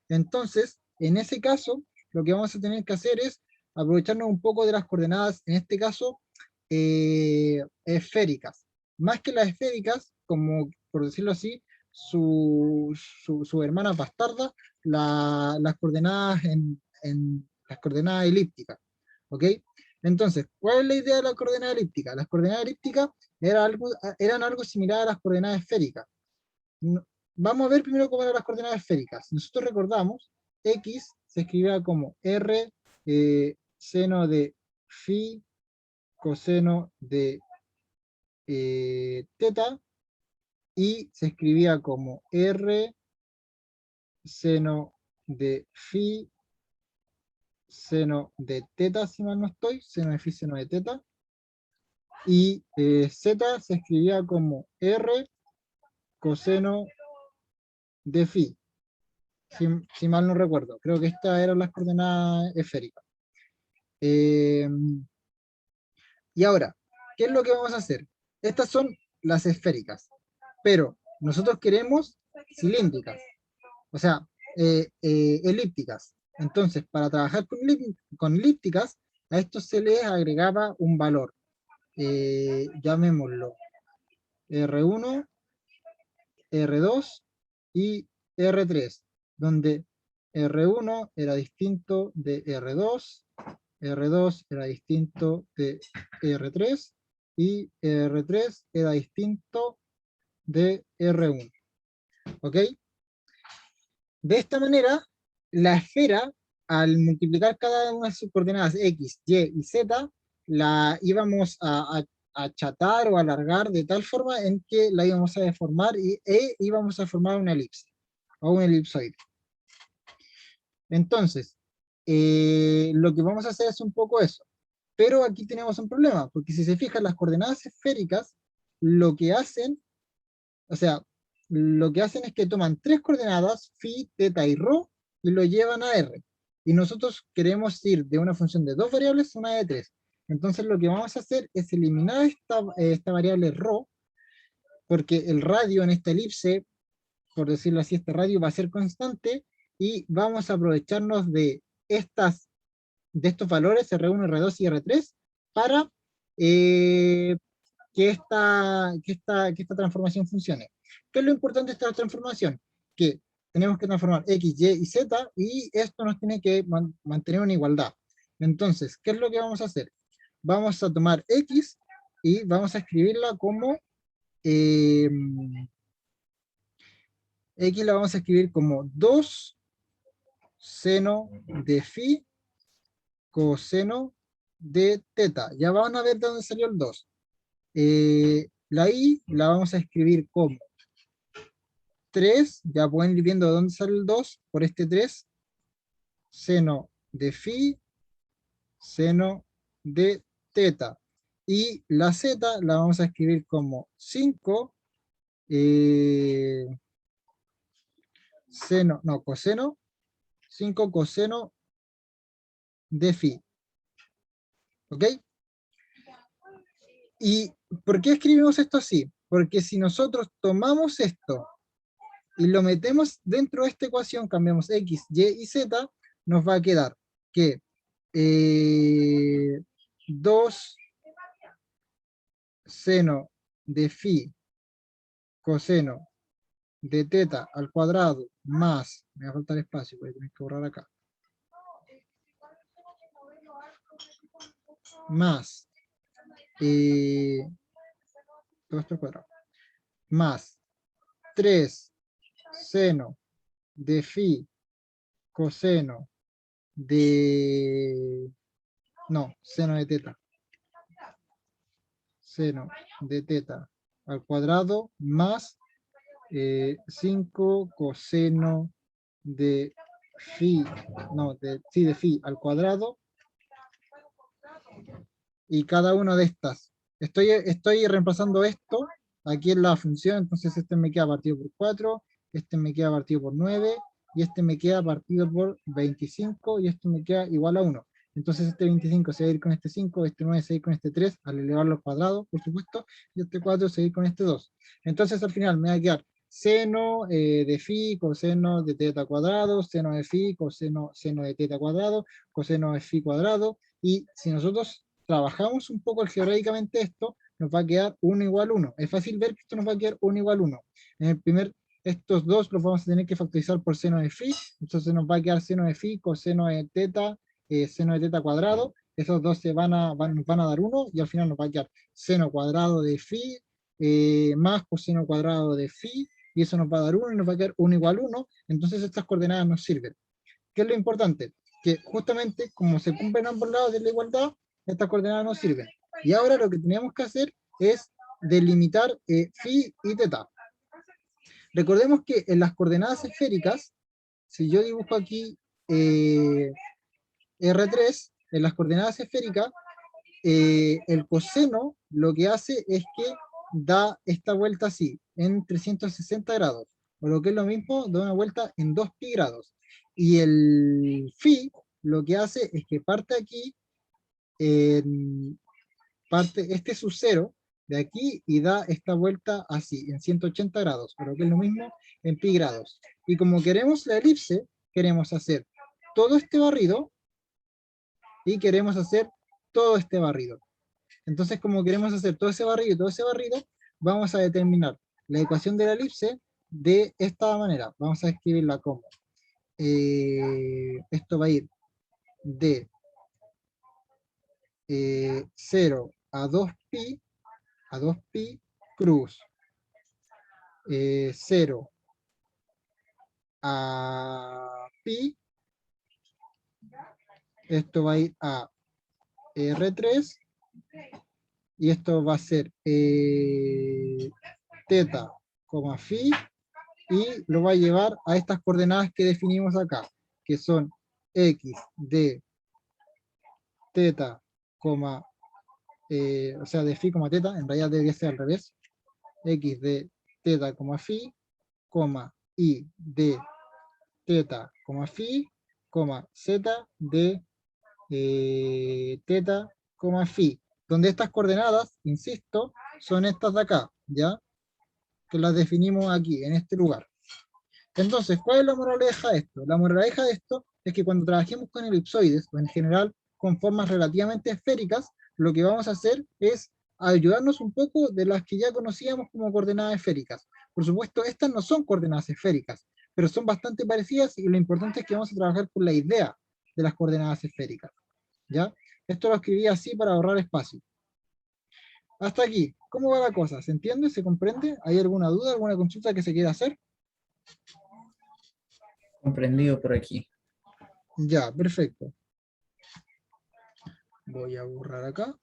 Entonces, en ese caso, lo que vamos a tener que hacer es aprovecharnos un poco de las coordenadas, en este caso, esféricas. Más que las esféricas, como por decirlo así, su hermana bastarda, las coordenadas las coordenadas elípticas, ¿ok? Entonces, ¿cuál es la idea de la coordenada elíptica? Las coordenadas elípticas eran algo similar a las coordenadas esféricas. Vamos a ver primero cómo eran las coordenadas esféricas. Nosotros recordamos, x se escribía como r seno de phi coseno de teta, y se escribía como r seno de phi seno de teta, si mal no estoy, seno de phi seno de teta, y z se escribía como r coseno de phi, si mal no recuerdo. Creo que estas eran las coordenadas esféricas. Eh, y ahora, ¿qué es lo que vamos a hacer? Estas son las esféricas, pero nosotros queremos cilíndricas, o sea, elípticas. Entonces, para trabajar con elípticas, a esto se les agregaba un valor, llamémoslo R1, R2 y R3, donde R1 era distinto de R2, R2 era distinto de R3 y R3 era distinto de R1. ¿Ok? De esta manera, la esfera, al multiplicar cada una de sus coordenadas x, y y z, la íbamos a achatar o alargar de tal forma en que la íbamos a deformar e íbamos a formar una elipse o un elipsoide. Entonces, lo que vamos a hacer es un poco eso. Pero aquí tenemos un problema, porque si se fijan las coordenadas esféricas, lo que hacen, o sea, lo que hacen es que toman tres coordenadas, phi, teta y rho, y lo llevan a R. Y nosotros queremos ir de una función de dos variables a una de tres. Entonces lo que vamos a hacer es eliminar esta variable rho, porque el radio en esta elipse, por decirlo así, este radio va a ser constante, y vamos a aprovecharnos de estos valores R1, R2 y R3 para que esta transformación funcione. ¿Qué es lo importante de esta transformación? Que tenemos que transformar X, Y y Z, y esto nos tiene que mantener una igualdad. Entonces, ¿qué es lo que vamos a hacer? Vamos a tomar X y vamos a escribirla como X la vamos a escribir como 2 seno de phi coseno de teta. Ya van a ver de dónde salió el 2. La I la vamos a escribir como 3, ya pueden ir viendo de dónde sale el 2, por este 3, seno de phi, seno de teta. Y la Z la vamos a escribir como 5, coseno, 5 coseno de phi. ¿Ok? ¿Y por qué escribimos esto así? Porque si nosotros tomamos esto y lo metemos dentro de esta ecuación, cambiamos x, y y z, nos va a quedar que 2 seno de phi coseno de teta al cuadrado más, me va a faltar espacio, voy a tener que borrar acá, más todo esto al cuadrado, más 3 seno de phi coseno de, no, seno de teta, seno de teta al cuadrado más 5 coseno de phi, no, sí, de phi al cuadrado, y cada una de estas. Estoy reemplazando esto aquí en la función, entonces este me queda partido por 4, este me queda partido por 9, y este me queda partido por 25, y esto me queda igual a 1. Entonces este 25 se va a ir con este 5, este 9 se va a ir con este 3, al elevarlo al cuadrado, por supuesto, y este 4 se va a ir con este 2. Entonces al final me va a quedar seno de phi, coseno de teta cuadrado, seno de phi, seno de teta cuadrado, coseno de phi cuadrado, y si nosotros trabajamos un poco algebraicamente esto, nos va a quedar 1 igual 1. Es fácil ver que esto nos va a quedar 1 igual 1. En el primer, estos dos los vamos a tener que factorizar por seno de phi, entonces nos va a quedar seno de phi, coseno de teta, seno de teta cuadrado, esos dos nos van a dar 1, y al final nos va a quedar seno cuadrado de phi, más coseno cuadrado de phi, y eso nos va a dar 1, y nos va a quedar 1 igual 1, entonces estas coordenadas nos sirven. ¿Qué es lo importante? Que justamente como se cumplen ambos lados de la igualdad, estas coordenadas nos sirven. Y ahora lo que tenemos que hacer es delimitar phi y teta. Recordemos que en las coordenadas esféricas, si yo dibujo aquí R3, en las coordenadas esféricas, el coseno lo que hace es que da esta vuelta así, en 360 grados, o lo que es lo mismo, da una vuelta en 2π grados. Y el phi lo que hace es que parte aquí, parte este su cero de aquí y da esta vuelta así, en 180 grados, o lo que es lo mismo, en pi grados. Y como queremos la elipse, queremos hacer todo este barrido y queremos hacer todo este barrido. Entonces, como queremos hacer todo ese barrido y todo ese barrido, vamos a determinar la ecuación de la elipse de esta manera. Vamos a escribirla como esto va a ir de 0 a 2pi cruz 0 a pi, esto va a ir a R3, y esto va a ser teta, phi, y lo va a llevar a estas coordenadas que definimos acá, que son x de teta, o sea, de phi, teta, en realidad debería ser al revés, x de teta, phi, y de teta, phi, z de teta, phi, donde estas coordenadas, insisto, son estas de acá, ¿ya? Que las definimos aquí, en este lugar. Entonces, ¿cuál es la moraleja de esto? La moraleja de esto es que cuando trabajemos con elipsoides, o en general con formas relativamente esféricas, lo que vamos a hacer es ayudarnos un poco de las que ya conocíamos como coordenadas esféricas. Por supuesto, estas no son coordenadas esféricas, pero son bastante parecidas, y lo importante es que vamos a trabajar con la idea de las coordenadas esféricas, ¿ya? Esto lo escribí así para ahorrar espacio. Hasta aquí, ¿cómo va la cosa? ¿Se entiende? ¿Se comprende? ¿Hay alguna duda, alguna consulta que se quiera hacer? Comprendido por aquí. Ya, perfecto. Voy a borrar acá.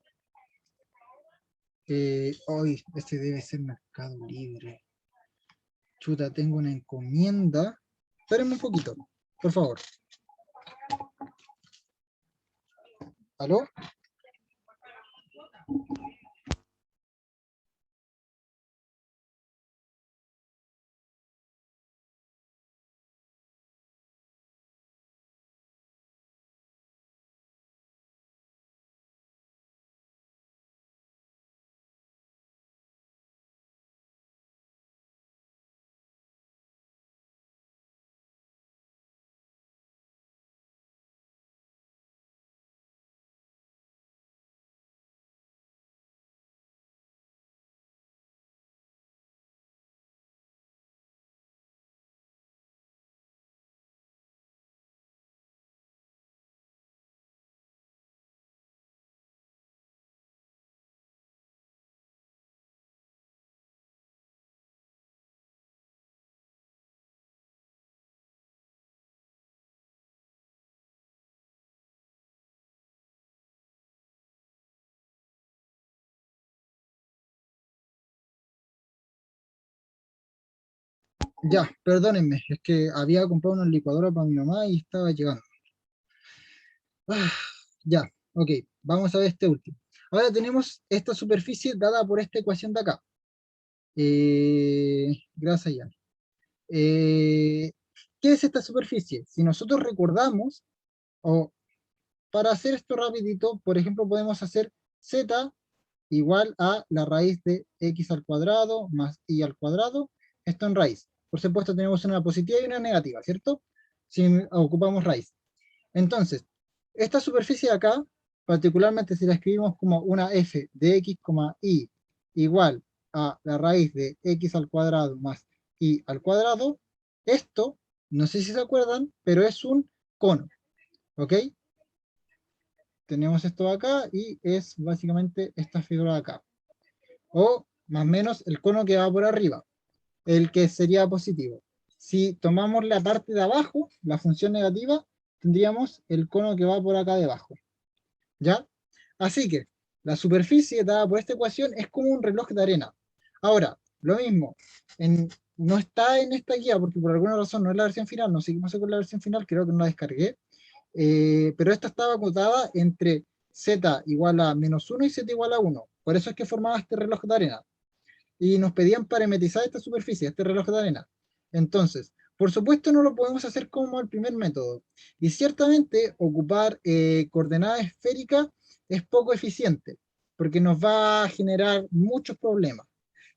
Hoy, este debe ser Mercado Libre. Chuta, tengo una encomienda. Espérenme un poquito, por favor. ¿Aló? Ya, perdónenme, es que había comprado una licuadora para mi mamá y estaba llegando. Ah, ya, ok, vamos a ver este último. Ahora tenemos esta superficie dada por esta ecuación de acá. Gracias, ya. ¿Qué es esta superficie? Si nosotros recordamos, o para hacer esto rapidito, por ejemplo, podemos hacer z igual a la raíz de x al cuadrado más y al cuadrado, esto en raíz. Por supuesto tenemos una positiva y una negativa, ¿cierto? Si ocupamos raíz. Entonces, esta superficie de acá, particularmente si la escribimos como una f de x, y igual a la raíz de x al cuadrado más y al cuadrado, esto, no sé si se acuerdan, pero es un cono, ¿ok? Tenemos esto de acá y es básicamente esta figura de acá. O más o menos el cono que va por arriba, el que sería positivo. Si tomamos la parte de abajo, la función negativa, tendríamos el cono que va por acá debajo. ¿Ya? Así que la superficie dada por esta ecuación es como un reloj de arena. Ahora, lo mismo, no está en esta guía porque por alguna razón no es la versión final, no sé qué pasó con la versión final, creo que no la descargué, pero esta estaba acotada entre z igual a -1 y z igual a 1. Por eso es que formaba este reloj de arena. Y nos pedían parametrizar esta superficie, este reloj de arena. Entonces, por supuesto no lo podemos hacer como el primer método. Y ciertamente ocupar coordenadas esféricas es poco eficiente, porque nos va a generar muchos problemas.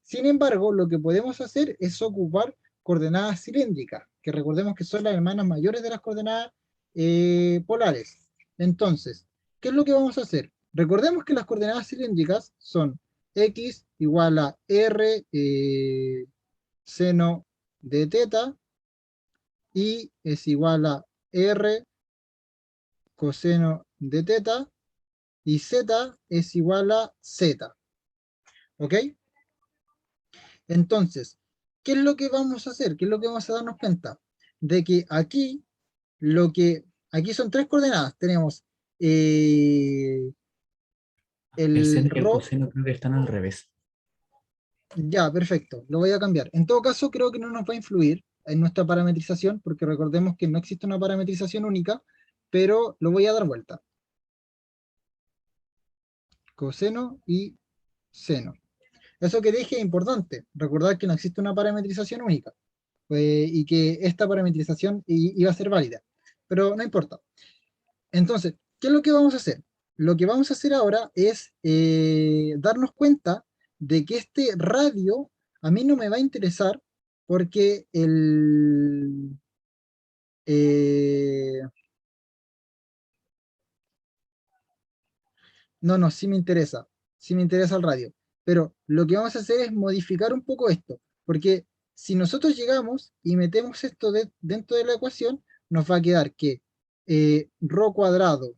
Sin embargo, lo que podemos hacer es ocupar coordenadas cilíndricas, que recordemos que son las hermanas mayores de las coordenadas polares. Entonces, ¿qué es lo que vamos a hacer? Recordemos que las coordenadas cilíndricas son x igual a r seno de teta y es igual a r coseno de teta y z es igual a z. ¿Ok? Entonces, ¿qué es lo que vamos a hacer? ¿Qué es lo que vamos a darnos cuenta? De que aquí, aquí son tres coordenadas. Tenemos El el seno y el ρ. coseno creo que están al revés. Ya, perfecto, lo voy a cambiar. En todo caso, creo que no nos va a influir en nuestra parametrización, porque recordemos que no existe una parametrización única, pero lo voy a dar vuelta. Coseno y seno. Eso que dije es importante, recordar que no existe una parametrización única, y que esta parametrización iba a ser válida, pero no importa. Entonces, ¿qué es lo que vamos a hacer? Lo que vamos a hacer ahora es darnos cuenta de que este radio a mí no me va a interesar porque eh, no, sí me interesa el radio, pero lo que vamos a hacer es modificar un poco esto, porque si nosotros llegamos y metemos esto dentro de la ecuación, nos va a quedar que rho cuadrado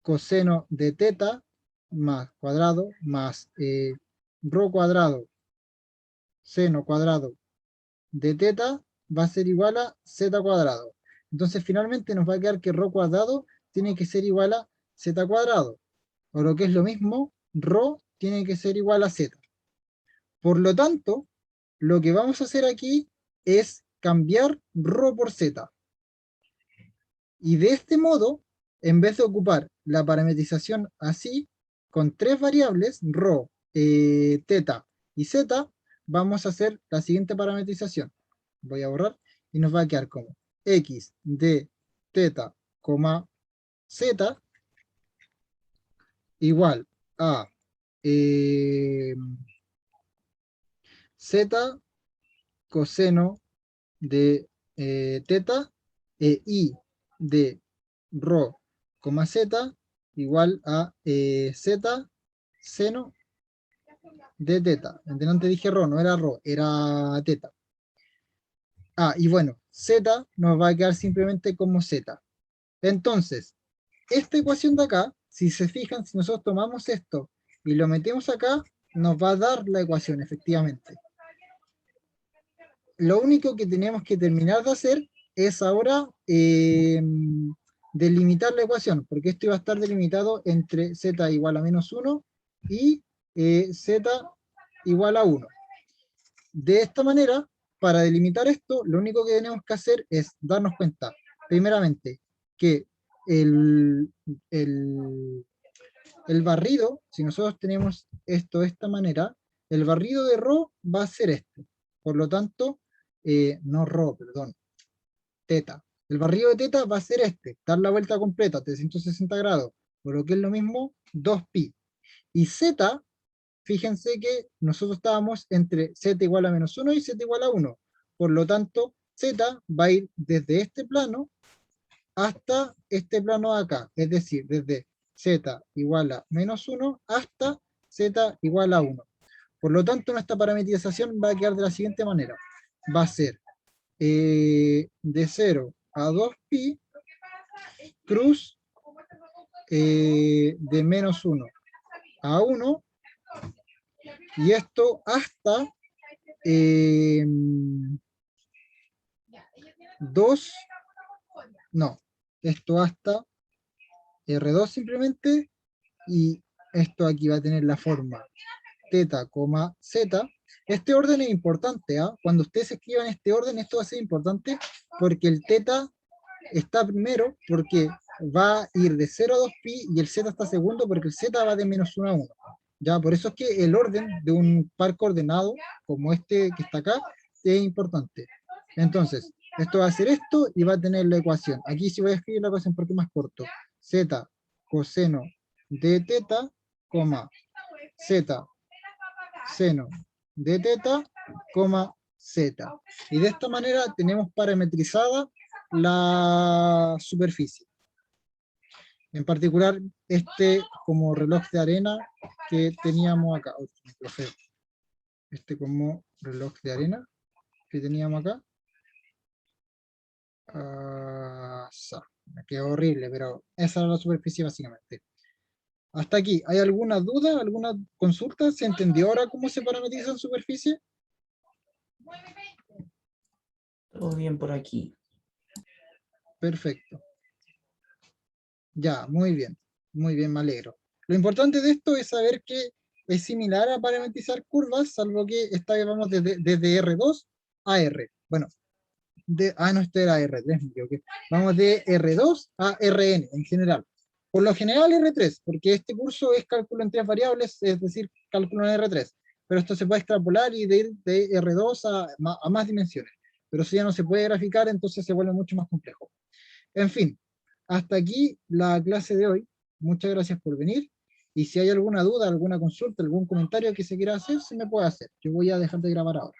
coseno de teta más cuadrado más rho cuadrado seno cuadrado de teta va a ser igual a z cuadrado. Entonces finalmente nos va a quedar que rho cuadrado tiene que ser igual a z cuadrado. O lo que es lo mismo, rho tiene que ser igual a z. Por lo tanto, lo que vamos a hacer aquí es cambiar rho por z. Y de este modo, en vez de ocupar la parametrización así, con tres variables, rho, teta y z, vamos a hacer la siguiente parametrización. Voy a borrar y nos va a quedar como x de teta, z igual a eh, z coseno de teta y de rho, z igual a z seno de teta. Antes dije rho, no era rho, era teta. Ah, y bueno, z nos va a quedar simplemente como z. Entonces, esta ecuación de acá, si se fijan, si nosotros tomamos esto y lo metemos acá, nos va a dar la ecuación, efectivamente. Lo único que tenemos que terminar de hacer es ahora delimitar la ecuación, porque esto iba a estar delimitado entre z igual a -1 y z igual a 1. De esta manera, para delimitar esto, lo único que tenemos que hacer es darnos cuenta, primeramente, que el, el, el barrido, si nosotros tenemos esto de esta manera, el barrido de ρ va a ser este. Por lo tanto, no ρ, perdón, teta. El barrido de teta va a ser este, dar la vuelta completa, 360 grados, por lo que es lo mismo 2pi. Y z, fíjense que nosotros estábamos entre z igual a menos 1 y z igual a 1. Por lo tanto, z va a ir desde este plano hasta este plano de acá, es decir, desde z igual a menos 1 hasta z igual a 1. Por lo tanto, nuestra parametrización va a quedar de la siguiente manera. Va a ser de 0 a 2pi cruz de menos 1 a 1, y esto hasta 2, no, esto hasta R2 simplemente, y esto aquí va a tener la forma teta, z. Este orden es importante, ¿eh? Cuando ustedes escriban este orden, esto va a ser importante porque el teta está primero, porque va a ir de 0 a 2pi, y el z está segundo porque el z va de menos 1 a 1. Ya, por eso es que el orden de un par coordenado, como este que está acá, es importante. Entonces, esto va a ser esto y va a tener la ecuación. Aquí sí voy a escribir la ecuación porque es más corto. Z coseno de teta, z seno de teta, z. Y de esta manera tenemos parametrizada la superficie. En particular, este como reloj de arena que teníamos acá. Este como reloj de arena que teníamos acá. Me quedó horrible, pero esa era la superficie básicamente. Hasta aquí, ¿hay alguna duda, alguna consulta? ¿Se entendió ahora cómo se parametriza en superficie? Todo bien por aquí. Perfecto. Ya, muy bien, me alegro. Lo importante de esto es saber que es similar a parametrizar curvas, salvo que esta vez vamos desde R2 a R. Bueno, no, este era R3, me equivoqué. Vamos de R2 a Rn en general. Por lo general R3, porque este curso es cálculo en 3 variables, es decir, cálculo en R3. Pero esto se puede extrapolar y de ir de R2 a más dimensiones. Pero eso ya no se puede graficar, entonces se vuelve mucho más complejo. En fin, hasta aquí la clase de hoy. Muchas gracias por venir. Y si hay alguna duda, alguna consulta, algún comentario que se quiera hacer, se me puede hacer. Yo voy a dejar de grabar ahora.